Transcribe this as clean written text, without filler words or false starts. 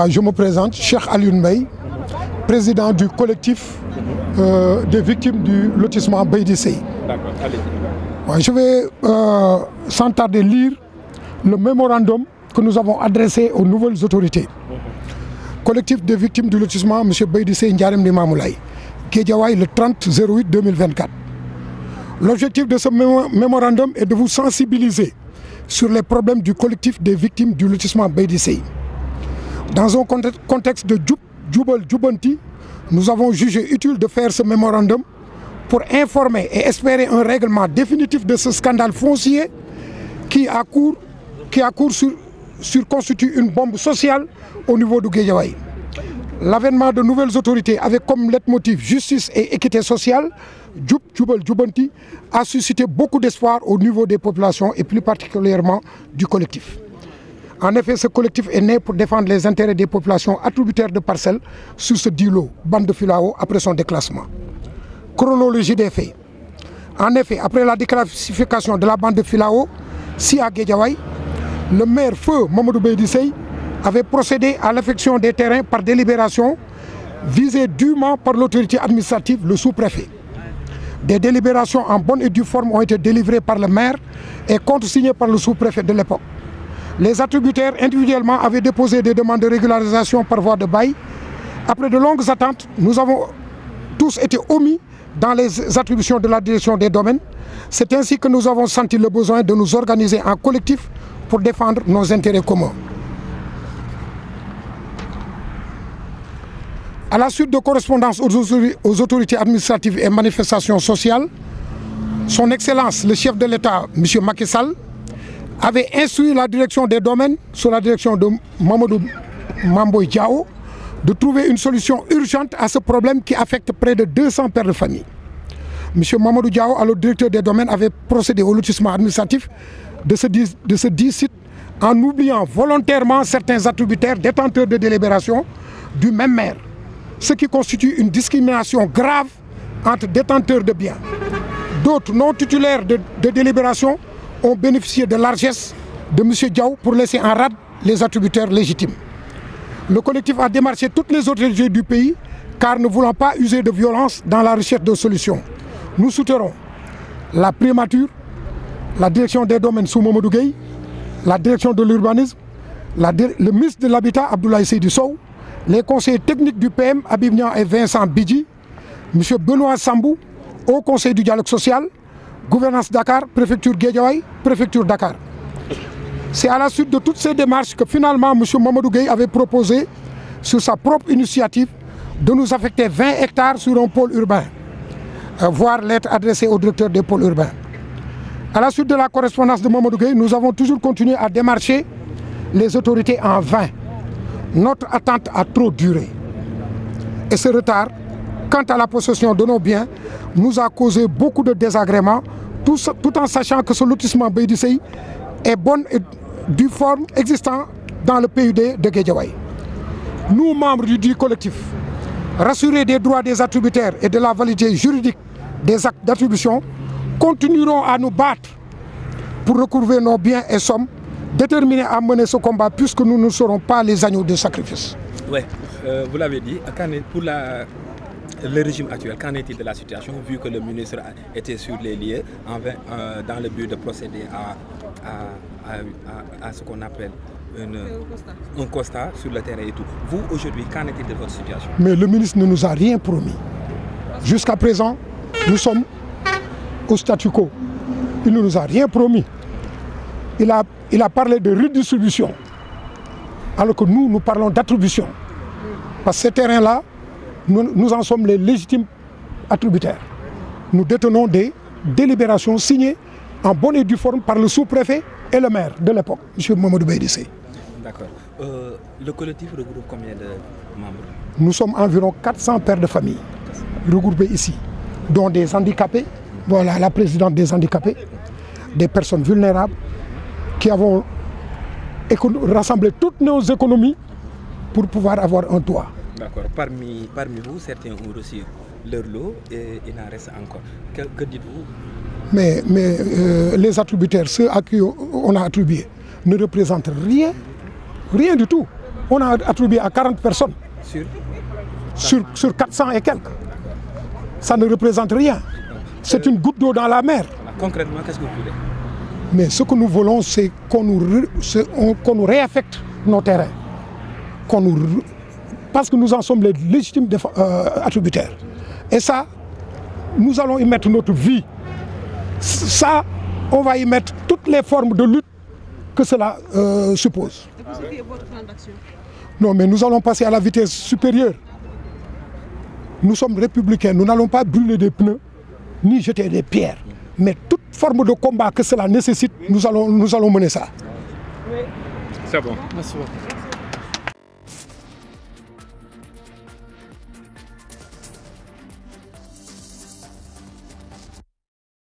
Je me présente, Cheikh Alioune Mbaye, président du collectif des victimes du lotissement Baydi Seye. Je vais sans tarder lire le mémorandum que nous avons adressé aux nouvelles autorités. Collectif des victimes du lotissement M. Baydi Seye Ndiarème Limamoulaye, Guédiawaye le 30/08/2024. L'objectif de ce mémorandum est de vous sensibiliser sur les problèmes du collectif des victimes du lotissement Baydi Seye. Dans un contexte de Djoubal Djoubanti, nous avons jugé utile de faire ce mémorandum pour informer et espérer un règlement définitif de ce scandale foncier qui à court constitue une bombe sociale au niveau du Guédiawaye. L'avènement de nouvelles autorités avec comme leitmotiv justice et équité sociale, Djoubal Djoubanti, a suscité beaucoup d'espoir au niveau des populations et plus particulièrement du collectif. En effet, ce collectif est né pour défendre les intérêts des populations attributaires de parcelles sur ce dit lot, bande de Filao, après son déclassement. Chronologie des faits. En effet, après la déclassification de la bande de Filao, si à Guédiawaye, le maire feu Mamadou Baydi Seye avait procédé à l'affection des terrains par délibération visée dûment par l'autorité administrative, le sous-préfet. Des délibérations en bonne et due forme ont été délivrées par le maire et contresignées par le sous-préfet de l'époque. Les attributaires individuellement avaient déposé des demandes de régularisation par voie de bail. Après de longues attentes, nous avons tous été omis dans les attributions de la direction des domaines. C'est ainsi que nous avons senti le besoin de nous organiser en collectif pour défendre nos intérêts communs. À la suite de correspondances aux autorités administratives et manifestations sociales, son Excellence, le chef de l'État, M. Macky Sall, avait instruit la direction des domaines, sous la direction de Mamadou Mamboy Diao, de trouver une solution urgente à ce problème qui affecte près de 200 pères de famille. M. Mamadou Diao, alors directeur des domaines, avait procédé au lotissement administratif de ce dit site en oubliant volontairement certains attributaires détenteurs de délibération du même maire, ce qui constitue une discrimination grave entre détenteurs de biens. D'autres non titulaires de délibération ont bénéficié de largesse de M. Diaw pour laisser en rade les attributaires légitimes. Le collectif a démarché toutes les autorités du pays car ne voulant pas user de violence dans la recherche de solutions. Nous soutiendrons la primature, la direction des domaines sous Mamadou Gueye, la direction de l'urbanisme, le ministre de l'Habitat Abdoulaye Seydou Sow, les conseillers techniques du PM Habib Niang et Vincent Bidji, M. Benoît Sambou, au conseil du dialogue social, gouvernance Dakar, préfecture Guédiawaye, préfecture Dakar. C'est à la suite de toutes ces démarches que finalement M. Mamadou Gueye avait proposé, sur sa propre initiative, de nous affecter 20 hectares sur un pôle urbain, voire lettre adressée au directeur des pôles urbains. À la suite de la correspondance de Mamadou Gueye, nous avons toujours continué à démarcher les autorités en vain. Notre attente a trop duré. Et ce retard, quant à la possession de nos biens, nous a causé beaucoup de désagréments, tout en sachant que ce lotissement Baydi Seye est bonne et due forme existant dans le PUD de Guédiawaye. Nous, membres du collectif, rassurés des droits des attributaires et de la validité juridique des actes d'attribution, continuerons à nous battre pour recouvrer nos biens et sommes, déterminés à mener ce combat puisque nous ne serons pas les agneaux de sacrifice. Oui, vous l'avez dit, pour le régime actuel, qu'en est-il de la situation, vu que le ministre était sur les lieux dans le but de procéder à ce qu'on appelle un constat sur le terrain et tout. Vous, aujourd'hui, qu'en est-il de votre situation? Mais le ministre ne nous a rien promis. Jusqu'à présent, nous sommes au statu quo. Il ne nous a rien promis. Il a parlé de redistribution, alors que nous parlons d'attribution. Parce que ces terrains-là, nous en sommes les légitimes attributaires. Nous détenons des délibérations signées en bonne et due forme par le sous-préfet et le maire de l'époque, M. Mamadou Baydi Seye. D'accord. Le collectif regroupe combien de membres? Nous sommes environ 400 pères de famille regroupés ici, dont des handicapés, voilà la présidente des handicapés, des personnes vulnérables, qui avons rassemblé toutes nos économies pour pouvoir avoir un toit. D'accord. Parmi vous, certains ont reçu leur lot et il en reste encore. Que dites-vous? Mais les attributaires, ceux à qui on a attribué, ne représentent rien du tout. on a attribué à 40 personnes. Sur 400 et quelques. Ça ne représente rien. C'est une goutte d'eau dans la mer. Concrètement, qu'est-ce que vous voulez? Mais ce que nous voulons, c'est qu'on nous réaffecte nos terrains. Parce que nous en sommes les légitimes attributaires. Et ça, nous allons y mettre notre vie. Ça, on va y mettre toutes les formes de lutte que cela suppose. Et vous, c'est votre plan d'action? Non, mais nous allons passer à la vitesse supérieure. Nous sommes républicains, nous n'allons pas brûler des pneus, ni jeter des pierres. Mais toute forme de combat que cela nécessite, nous allons mener ça. C'est bon. Merci beaucoup.